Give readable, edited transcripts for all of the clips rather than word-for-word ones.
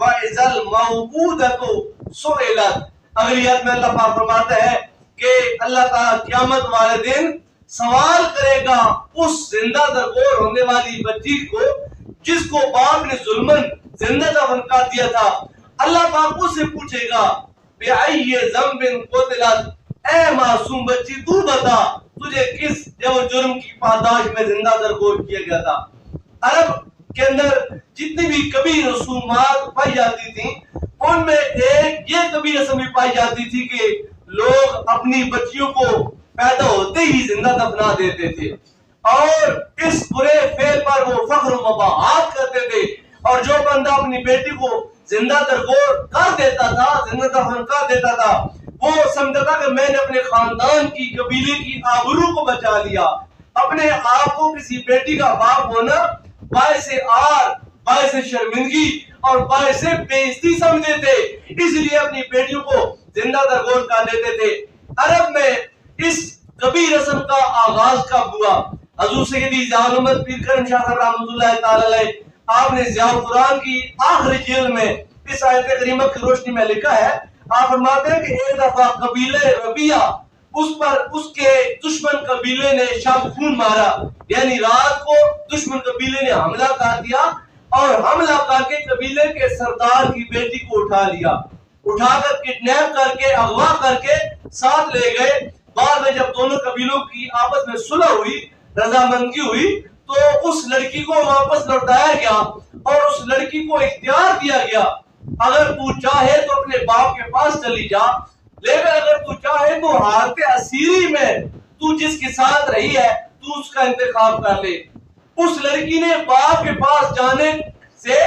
وَإِذَا الْمَوْءُودَةُ سُئِلَتْ. اگلی آیت میں اللہ پاک فرماتا ہے کہ اللہ تعالیٰ قیامت والے دن سوال کرے گا اس زندہ درگور ہونے والی بچی کو جس کو باپ نے ظلمن زندہ دفن کر دیا تھا. اللہ پاک اس سے پوچھے گا بِأَيِّ ذَنبٍ قُتِلَتْ. اے معصوم بچی تو بتا تجھے کس جرم کی پاداش میں زندہ درگور کیا گیا تھا. عرب کے اندر جتنی بھی کبھی رسومات پائی جاتی تھیں ان میں ایک یہ کبھی رسم بھی پائی جاتی تھی کہ لوگ اپنی بچیوں کو پیدا ہوتے ہی زندہ دفنا دیتے تھے اور اس برے فعل پر وہ فخر و مباحات کرتے تھے. اور جو بندہ اپنی بیٹی کو زندہ درگور کر دیتا تھا, زندہ دفن کر دیتا تھا, وہ سمجھتا تھا کہ میں نے اپنے خاندان کی قبیلے کی آبرو کو بچا لیا. اپنے آپ کو کسی بیٹی کا باپ ہونا باعث آر, باعث شرمندگی اور باعث بے عزتی سمجھتے تھے, اس لیے اپنی بیٹیوں کو زندہ درگور کر دیتے تھے. عرب میں اس کبھی رسم کا آغاز کب ہوا؟ حضور سیدی ضیاء الحمد پیر کرم شاہ صاحب رحمۃ اللہ تعالی علیہ, آپ نے ضیاء القرآن کی آخری جلد میں اس آیت کریمہ کی روشنی میں لکھا ہے, آپ فرماتے ہیں کہ ایک دفعہ قبیلہ ربیہ اس کے دشمن قبیلے نے شب خون مارا, یعنی رات کو دشمن قبیلے نے حملہ کر دیا اور حملہ کر کے قبیلے کے سردار کی بیٹی کو اٹھا لیا, اٹھا کر کڈنیپ کر کے اغوا کر کے ساتھ لے گئے. بعد میں جب دونوں قبیلوں کی آپس میں صلح ہوئی, رضامندی ہوئی, تو اس لڑکی کو واپس لوٹایا گیا اور اس لڑکی کو اختیار دیا گیا اگر تو چاہے تو اپنے باپ کے پاس چلی جا, لیکن اگر تو چاہے تو حالت اسیری میں تو جس کے ساتھ رہی ہے تو اس کا انتخاب کر لے. اس لڑکی نے باپ کے پاس جانے سے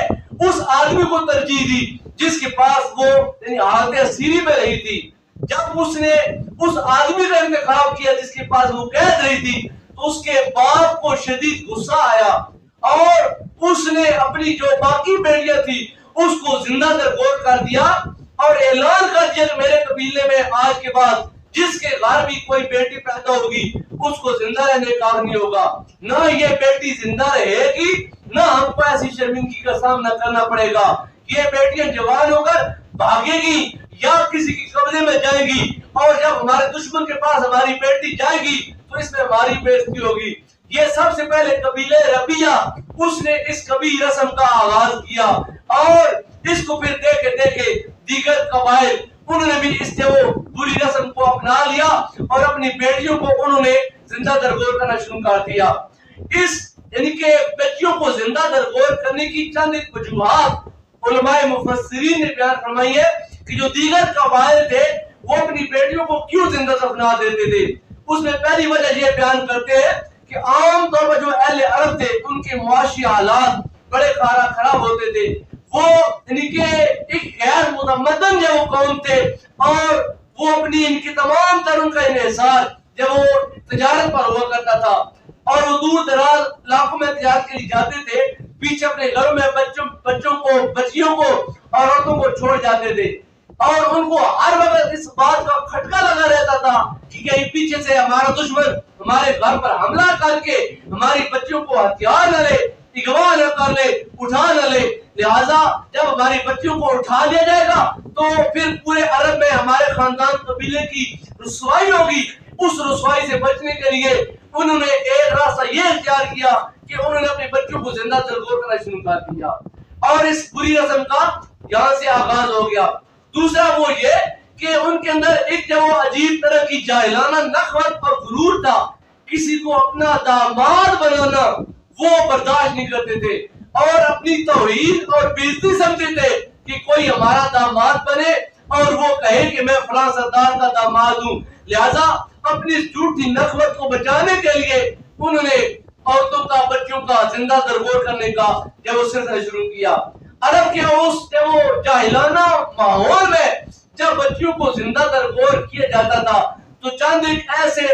اس آدمی کو ترجیح دی جس کے پاس وہ یعنی حالت اسیری میں رہی تھی. جب اس نے اس آدمی کا انتخاب کیا جس کے پاس وہ قید رہی تھی تو اس کے باپ کو شدید غصہ آیا اور اس نے اپنی جو باقی بیٹیاں تھی اس کو زندہ درگور کر دیا اور اعلان کر دیا کہ میرے قبیلے میں آج کے بعد جس کے گھر بھی کوئی بیٹی پیدا ہوگی اس کو زندہ رہنے کا نہیں ہوگا, نہ یہ بیٹی زندہ رہے گی نہ ہم کو ایسی شرمندگی کا سامنا کرنا پڑے گا. یہ بیٹیاں جوان ہو کر بھاگے گی یا کسی کی قبضے میں جائے گی اور جب ہمارے دشمن کے پاس ہماری بیٹی جائے گی تو اس میں ہماری بے عزتی ہوگی. یہ سب سے پہلے قبیلہ ربیہ اس نے اس کبھی رسم کا آغاز کیا اور اس کو پھر دیکھے دیگر قبائل انہوں نے بھی اس سے وہ بری رسم کو اپنا لیا اور اپنی بیٹیوں کو انہوں نے زندہ درگور کرنا شروع کر دیا. اس یعنی کہ بیٹیوں کو زندہ درگور کرنے کی چند ایک وجوہات علماء مفسرین نے بیان فرمائی ہے کہ جو دیگر قبائل تھے وہ اپنی بیٹیوں کو کیوں زندہ دفنا دیتے تھے. اس میں پہلی وجہ یہ بیان کرتے ہیں کہ عام طور پر جو اہل عرب تھے ان کے معاشی حالات بڑے خراب ہوتے تھے. وہ یعنی کہ ایک غیر متمدن جو قوم تھے اور وہ اپنی ان کی تمام تر ان کا انحصار جب وہ تجارت پر ہوا کرتا تھا اور وہ دور دراز علاقوں میں تجارت کے لیے جاتے تھے, پیچھے اپنے گھروں میں بچوں کو بچیوں کو اور عورتوں کو چھوڑ جاتے تھے اور ان کو ہر وقت اس بات کا کھٹکا لگا رہتا تھا کہ کہیں پیچھے سے ہمارا دشمن ہمارے گھر پر حملہ کر کے ہماری بچیوں کو ہتھیار نہ لے, اغوا نہ کر لے, اٹھا نہ لے. لہٰذا جب ہماری بچیوں کو اٹھا لیا جائے گا تو پھر پورے عرب میں ہمارے خاندان قبیلے کی رسوائی ہوگی. اس رسوائی سے بچنے کے لیے انہوں نے ایک راستہ یہ اختیار کیا کہ انہوں نے اپنے بچوں کو زندہ درگور کرنا شروع کر دیا اور اس بری رسم کا یہاں سے آغاز ہو گیا. دوسرا وہ یہ کہ ان کے اندر ایک جو عجیب طرح کی جاہلانہ نخوت اور غرور تھا, کسی کو اپنا داماد بنانا وہ برداشت نہیں کرتے تھے اور اپنی توہین اور بے عزتی سمجھتے تھے کہ کوئی ہمارا داماد بنے اور وہ کہے کہ میں فلاں سردار کا داماد ہوں. لہذا اپنی جھوٹی نخوت کو بچانے کے لیے انہوں نے عورتوں کا بچوں کا زندہ درگور کرنے کا جب وہ سلسلہ شروع کیا. عرب کے اس وہ جاہلانہ ماحول میں جب بچیوں کو زندہ درگور کیا جاتا تھا تو چند ایک ایسے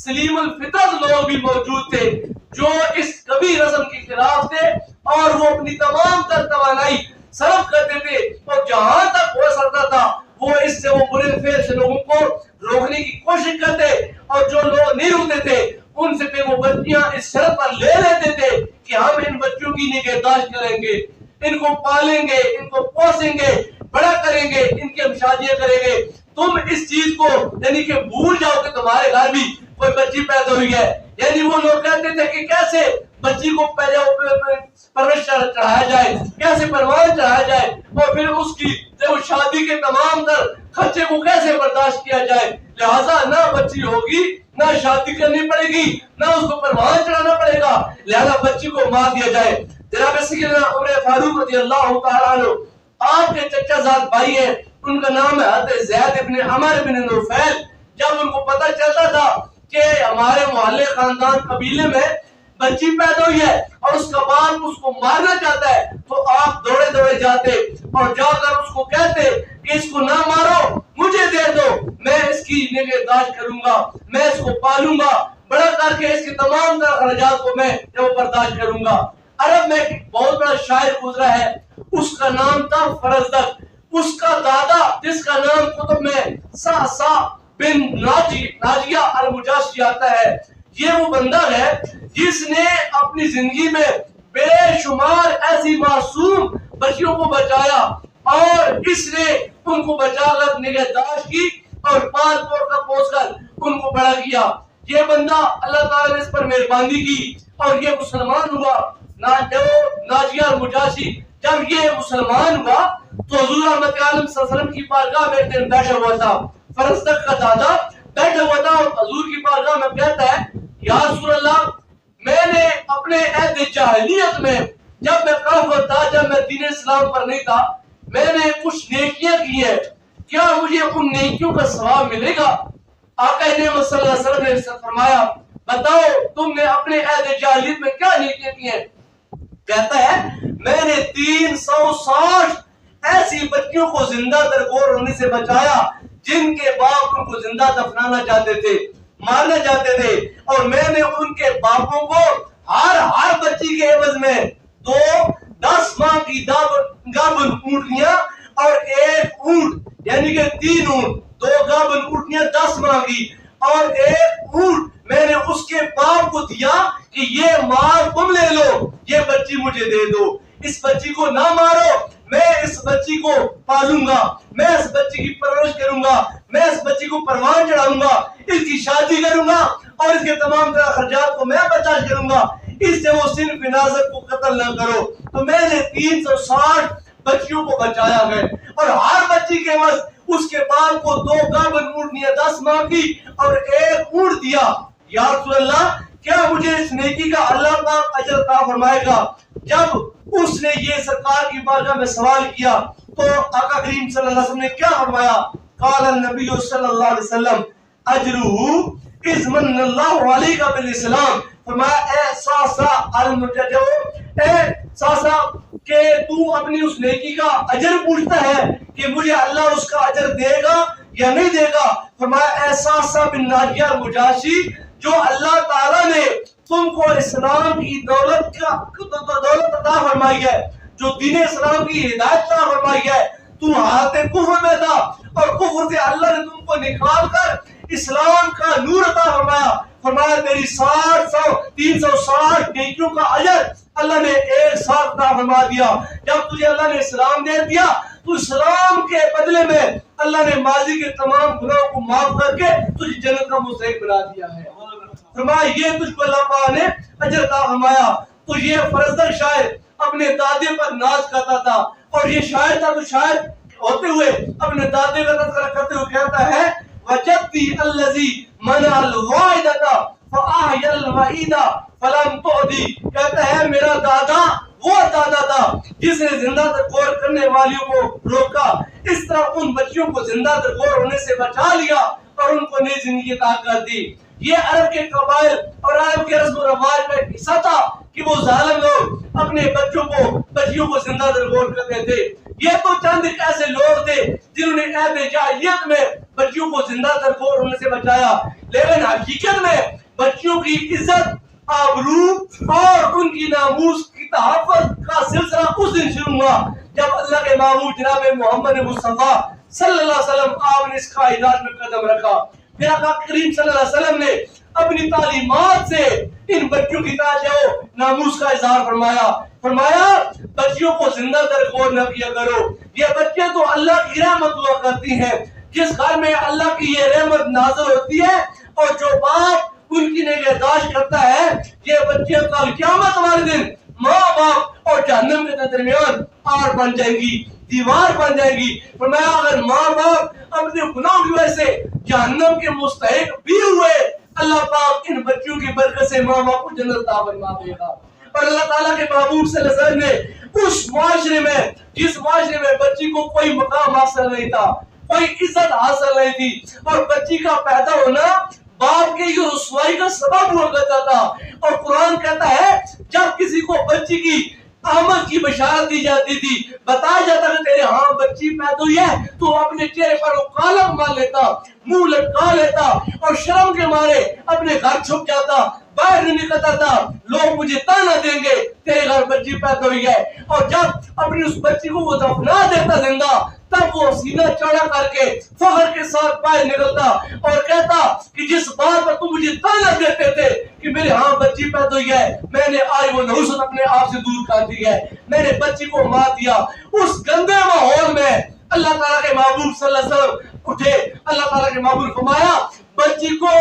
سلیم الفطرت لوگ بھی موجود تھے جو اس کبھی رسم کے خلاف تھے اور وہ اپنی تمام تر توانائی صرف کرتے تھے اور جہاں تک ہو سکتا تھا وہ اس سے وہ برے فعل سے لوگوں کو روکنے کی کوشش کرتے اور جو لوگ نہیں روکتے تھے ان سے پھر وہ بچیاں اس شرط پر لے لیتے تھے کہ ہم ان بچوں کی نگہداشت کریں گے. ان کو پالیں گے, ان کو پوسیں گے, بڑا کریں گے, ان کی ہم شادیاں کریں گے. تم اس چیز کو یعنی کہ بھول جاؤ کہ تمہارے گھر بھی کوئی بچی پیدا ہوئی ہے. یعنی وہ لوگ کہتے تھے کہ کیسے بچی کو پرورش چڑھایا جائے, کیسے پروان چڑھایا جائے, اور پھر اس کی شادی کے تمام تر خرچے کو کیسے برداشت کیا جائے. لہذا نہ بچی ہوگی, نہ شادی کرنی پڑے گی, نہ اس کو پروان چڑھانا پڑے گا, لہذا بچی کو مار دیا جائے. جناب سیدنا عمر فاروق رضی اللہ تعالیٰ عنہ آپ کے چچا زاد بھائی ہیں, ان کا نام ہے حضرت زید ابن عمر بن نفیل. جب ان کو پتہ چلتا تھا کہ ہمارے محلے خاندان قبیلے میں بچی پیدا ہوئی ہے اور اس کا باپ اس کو مارنا چاہتا ہے, تو آپ دوڑے دوڑے جاتے اور جا کر اس کو کہتے کہ اس کو نہ مارو, مجھے دے دو, میں اس کی نگہداشت کروں گا, میں اس کو پالوں گا, بڑا کر کے اس کے تمام تر اخراجات کو میں برداشت کروں گا. عرب میں ایک بہت بڑا شاعر گزرا ہے, اس کا نام تھا فرزدق. اس کا دادا جس کا نام کتب میں سا بن ناجیہ المجاشی آتا ہے, یہ وہ بندہ ہے جس نے اپنی زندگی میں بے شمار ایسی معصوم بچیوں کو بچایا, اور اس نے ان کو بچا کر نگہداشت کی اور پال پوس کر ان کو بڑا کیا. یہ بندہ اللہ تعالیٰ نے اس پر مہربانی کی اور یہ مسلمان ہوا. ناجیہ المجاشی جب یہ مسلمان ہوا تو حضور احمد عالم صلی اللہ علیہ وسلم کی بارگاہ میں ایک دن بیٹھا ہوا تھا. فرزدق کا دادا بیٹھا ہوا تھا اور حضور کی بارگاہ میں کہتا ہے, یا رسول اللہ, میں نے اپنے عہد جاہلیت میں جب میں کافر تھا, جب میں دین اسلام پر نہیں تھا, میں نے کچھ نیکیاں کی ہیں, کیا مجھے ان نیکیوں کا ثواب ملے گا؟ آقا نعمت صلی اللہ علیہ وسلم نے فرمایا, بتاؤ تم نے اپنے عہد جاہلیت میں کیا نیکیاں کی ہیں؟ کہتا ہے, میں نے 360 ایسی بچیوں کو زندہ درگور ہونے سے بچایا جن کے باپ ان کو زندہ دفنانا چاہتے تھے, مارنا چاہتے تھے, اور میں نے ان کے باپوں کو ہر بچی کے عوض میں 10 ماہ کی گابن اونٹنیاں اور 1 اونٹ یعنی کہ 3 اونٹ, 2 گابن اونٹنیاں 10 ماہ کی اور 1 اونٹ میں نے اس کے باپ کو دیا کہ یہ مال تم لے لو, یہ بچی مجھے دے دو. اس بچی کو نہ مارو, میں اس بچی کو پالوں گا, میں اس بچی کی پرورش کروں گا, میں اس بچی کو پروان چڑھاؤں گا, اس کی شادی کروں گا اور اس کے تمام طرح خرچات کو میں برداشت کروں گا, اس سے وہ صنف نازک کو قتل نہ کرو. تو میں نے 360 بچیوں کو بچایا ہے اور ہر بچی کے عوض اس کے باپ کو 2 گابن اونٹنیاں 10 ماہ کی اور 1 اونٹ دیا. یا رسول اللہ, کیا مجھے اس نیکی کا اللہ پاک اجر عطا فرمائے گا؟ جب اس نے یہ سرکار کی بارگاہ میں سوال کیا تو آقا کریم صلی اللہ علیہ وسلم نے کیا فرمایا؟ قال النبی صلی اللہ علیہ وسلم اجرہ اذ من اللہ علیہ بالاسلام. فرمایا, اے ساسا المججو, اے ساسا کہ تو اپنی اس نیکی کا اجر پوچھتا ہے کہ مجھے اللہ اس کا اجر دے گا یا نہیں دے گا. فرمایا, اے ساسا بن ناجیہ المجاشی, جو اللہ تعالیٰ نے تم کو اسلام کی دولت عطا فرمائی ہے, جو دین اسلام کی ہدایت عطا فرمائی ہے, تم حالت کفر میں تھا اور کفر سے اللہ نے تم کو نکال کر اسلام کا نور عطا فرمایا. فرمایا تیری 360 نیکیوں کا اجر اللہ نے ایک ساتھ عطا فرما دیا. جب تجھے اللہ نے اسلام دے دیا تو اسلام کے بدلے میں اللہ نے ماضی کے تمام گناہوں کو معاف کر کے تجھے جنت کا مستحق بنا دیا ہے. فرمایا یہ تجھ کو اللہ پاک نے اجر عطا فرمایا. تو یہ فرزدق شاعر اپنے دادے پر ناز کرتا تھا اور یہ شاعر تھا تو شاعر ہوتے ہوئے اپنے دادے کا تذکرہ کرتے ہوئے کہتا ہے, وجدتی الذی منع الوائدۃ فاحی الوعیدۃ فلم تعدی. کہتا ہے میرا دادا وہ دادا تھا جس نے زندہ درگور کرنے والیوں کو روکا, اس طرح ان بچیوں کو زندہ درگور ہونے سے بچا لیا اور ان کو نئی زندگی عطا کر دی. یہ عرب کے قبائل اور عرب کے رسم و رواج کا ایک حصہ تھا کہ وہ ظالم لوگ اپنے بچیوں کو زندہ درگور کرتے تھے. یہ تو چند ایک ایسے لوگ تھے جنہوں نے عہد جاہلیت میں بچیوں کو زندہ درگور ہونے سے بچایا, لیکن حقیقت میں بچیوں کی عزت, آبرو اور ان کی ناموس کی تحفظ کا سلسلہ اس دن شروع ہوا جب اللہ کے محبوب جناب محمد مصطفیٰ صلی اللہ علیہ وسلم آپ نے اس کائنات میں قدم رکھا. پھر آقا کریم صلی اللہ علیہ وسلم نے اپنی تعلیمات سے ان بچوں کی ناموس کا اظہار فرمایا فرمایا بچیوں کو زندہ درگور نہ کیا کرو، یہ بچے تو اللہ کی رحمت ہوا کرتی ہیں، جس گھر میں اللہ کی یہ رحمت نازل ہوتی ہے اور جو باپ ان کی نگہداشت کرتا ہے، یہ بچے کل قیامت والے دن ماں باپ اور جہنم کے درمیان آڑ بن جائیں گی، دیوار بن جائے گی۔ فرمایا اگر ماں باپ اپنے گناہوں کی وجہ سے جہنم کے مستحق بھی ہوئے، اللہ پاک ان بچوں کی برکت سے ماں باپ کو جنت عطا فرما دے گا۔ اور اللہ تعالیٰ کے محبوب صلی اللہ علیہ وسلم نے اس معاشرے میں، جس معاشرے میں بچی کو کوئی مقام حاصل نہیں تھا، کوئی عزت حاصل نہیں تھی، اور بچی کا پیدا ہونا باپ کے یہ رسوائی کا سبب ہوا کرتا تھا، اور قرآن کہتا ہے جب کسی کو بچی کی آمد کی بشارت دی جاتی تھی، بتایا جاتا کہ تیرے ہاں بچی پیدا ہوئی ہے، تو اپنے چہرے پر وہ کالا مار لیتا، منہ لٹکا لیتا اور شرم کے مارے اپنے گھر چھپ جاتا، باہر نہیں نکلتا تھا، لوگ مجھے تانا دیں گے تیرے گھر بچی پیدا ہوئی ہے۔ اور جب اپنی اس بچی کو وہ دفنا دیتا زندہ، تب وہ سینہ چوڑا کر کے فخر کے ساتھ باہر نکلتا اور کہتا کہ جس بات پر تم مجھے تانا دیتے تھے کہ میرے ہاں بچی پیدا ہوئی ہے، میں نے آج وہ نحوست اپنے آپ سے دور کر دی ہے، میں نے بچی کو مار دیا۔ اس گندے ماحول میں اللہ تعالیٰ کے محبوب صلی اللہ علیہ وسلم اٹھے، اللہ تعالیٰ کے محبوب نے فرمایا بچی کو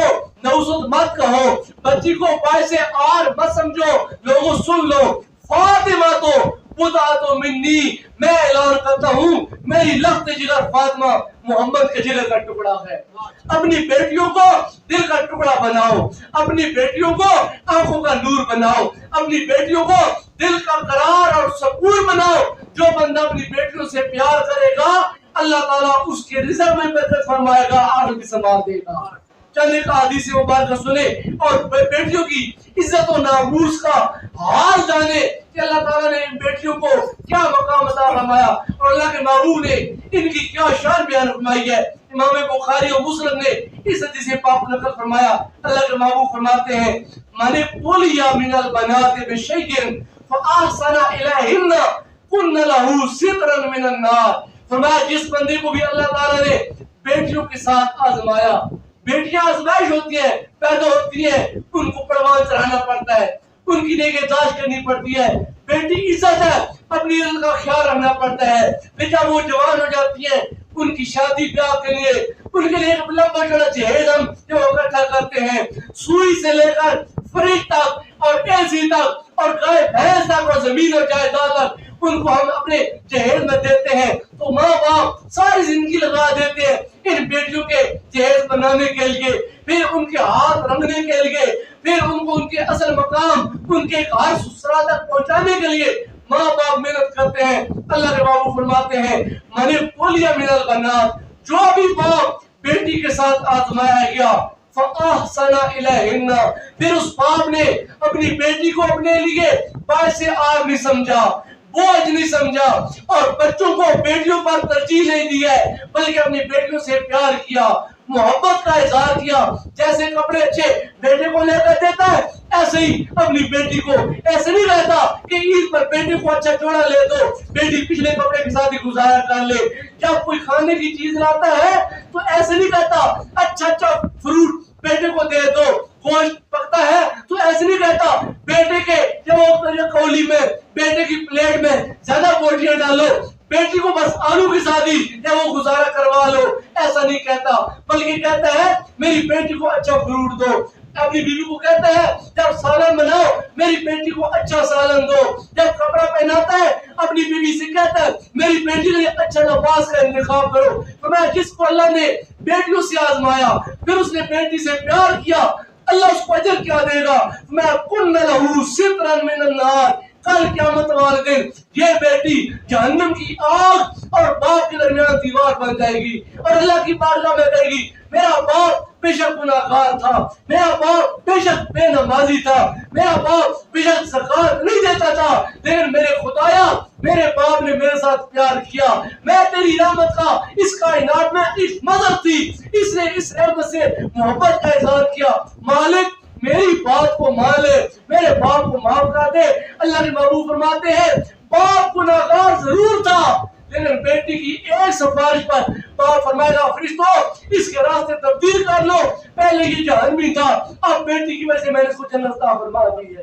نحوست مت کہو، بچی کو باعث آر مت سمجھو، لوگوں سن لو، فاطمہ تو بضعۃ منی، میں اعلان کرتا ہوں میری لخت جگر فاطمہ محمد کے جگر کا ٹکڑا ہے۔ اپنی بیٹیوں کو دل کا ٹکڑا بناؤ، اپنی بیٹیوں کو آنکھوں کا نور بناؤ، اپنی بیٹیوں کو دل کا قرار اور سکون بناؤ۔ جو بندہ اپنی بیٹیوں سے پیار کرے گا اللہ تعالیٰ اس کے رزق میں برکت فرمائے گا، آخرت بھی سنوار دے گا۔ چند ایک حدیث مبارکہ سنے اور بیٹیوں کی عزت و ناموس کا حال جانے کہ اللہ تعالیٰ نے ان بیٹیوں کو کیا مقام عطا فرمایا اور اللہ کے محبوب نے ان کی کیا شان بیان فرمائی ہے۔ امام بخاری اور مسلم نے اس حدیث پاک نقل فرمایا، اللہ کے محبوب فرماتے ہیں من ابتلي من البنات بشيء فأحسن إليهن كن له سترا من النار۔ فرمایا جس بندے کو بھی اللہ تعالیٰ نے بیٹیوں کے ساتھ آزمایا، بیٹیاں آزمائش ہوتی ہیں، پیدا ہوتی ہیں، ان کو پروان چڑھانا پڑتا ہے، ان کی نگہداشت کرنی پڑتی ہے، بیٹی عزت ہے، اپنی عزت کا خیال رکھنا پڑتا ہے۔ پھر جب وہ جوان ہو جاتی ہیں ان کی شادی بیاہ کے لیے ان کے لیے ایک لمبا چوڑا جہیز ہم جو اکٹھا کرتے ہیں، سوئی سے لے کر فریج تک اور ایسی تک اور گائے بھینس تک اور زمین اور جائیداد تک ان کو ہم اپنے جہیز میں دیتے ہیں۔ تو ماں باپ ساری زندگی لگا دیتے ہیں ان بیٹیوں کے جہیز بنانے کے لیے، پھر ان کے ہاتھ رنگنے کے لیے، پھر ان کو ان کے اصل مقام ان کے گھر سسرال تک پہنچانے کے لیے ماں باپ محنت کرتے ہیں۔ اللہ کے بابو فرماتے ہیں من ابتلي من البنات، جو بھی باپ بیٹی کے ساتھ آزمایا گیا فَأَحْسَنَ إِلَيْهِنَّ، پھر اس باپ نے اپنی بیٹی کو اپنے لیے باعث آر نہیں سمجھا، بوجھ نہیں سمجھا، اور بچوں کو بیٹیوں پر ترجیح نہیں دی ہے بلکہ اپنی بیٹیوں سے پیار کیا، محبت کا اظہار کیا۔ جیسے کپڑے اچھے بیٹے کو لے کر دیتا ہے ایسے ہی اپنی بیٹی کو، ایسے نہیں رہتا کہ عید پر بیٹے کو اچھا جوڑا لے دو، بیٹی پچھلے کپڑے کے ساتھ ہی گزارا کر لے۔ جب کوئی کھانے کی چیز لاتا ہے تو ایسے نہیں کہتا اچھا فروٹ بیٹے کو دے دو، گوشت پکتا ہے تو ایسے نہیں کہتا بیٹے کے کولی میں بیٹے کی پلیٹ میں زیادہ بوٹیاں ڈالو، بیٹی کو بس آلو کی ساتھ ہی یا وہ گزارا کروا لو، ایسا نہیں کہتا بلکہ کہتا ہے میری بیٹی کو اچھا فروٹ دو۔ اپنی بیوی کو کہتا ہے جب سالن بناؤ میری بیٹی کو اچھا سالن دو۔ جب کپڑا پہناتا ہے اپنی بیوی سے کہتا ہے میری بیٹی کے لیے اچھا لباس کا انتخاب کرو۔ تو میں جس کو اللہ نے بیٹیوں سے آزمایا پھر اس نے بیٹی سے پیار کیا، اللہ اس کو اجر کیا دے گا، میں کن لہو سترا من النار، کل قیامت والے دن یہ بیٹی جہنم کی آگ اور باپ کے درمیان دیوار بن جائے گی اور اللہ کی بارگاہ میں کہے گی میرا باپ بے شک گناہگار تھا، میرا باپ بے شک بے نمازی تھا، میرا باپ بے شک زکات نہیں دیتا تھا، لیکن میرے خدایا میرے باپ نے میرے ساتھ پیار کیا، میں تیری رحمت کا اس کائنات میں اس مدد تھی، اس نے اس رحمت سے محبت کا اظہار کیا، مالک میری بات کو مان لے، میرے باپ کو معاف کر دے۔ اللہ کے محبوب فرماتے ہیں باپ گناہگار ضرور تھا لیکن بیٹی کی ایک سفارش پر باپ فرمائے گا فرشتوں اس کے راستے تبدیل کر لو، پہلے یہ جہنمی تھا اب بیٹی کی وجہ سے میں نے اس کو جنت عطا فرما دی ہے۔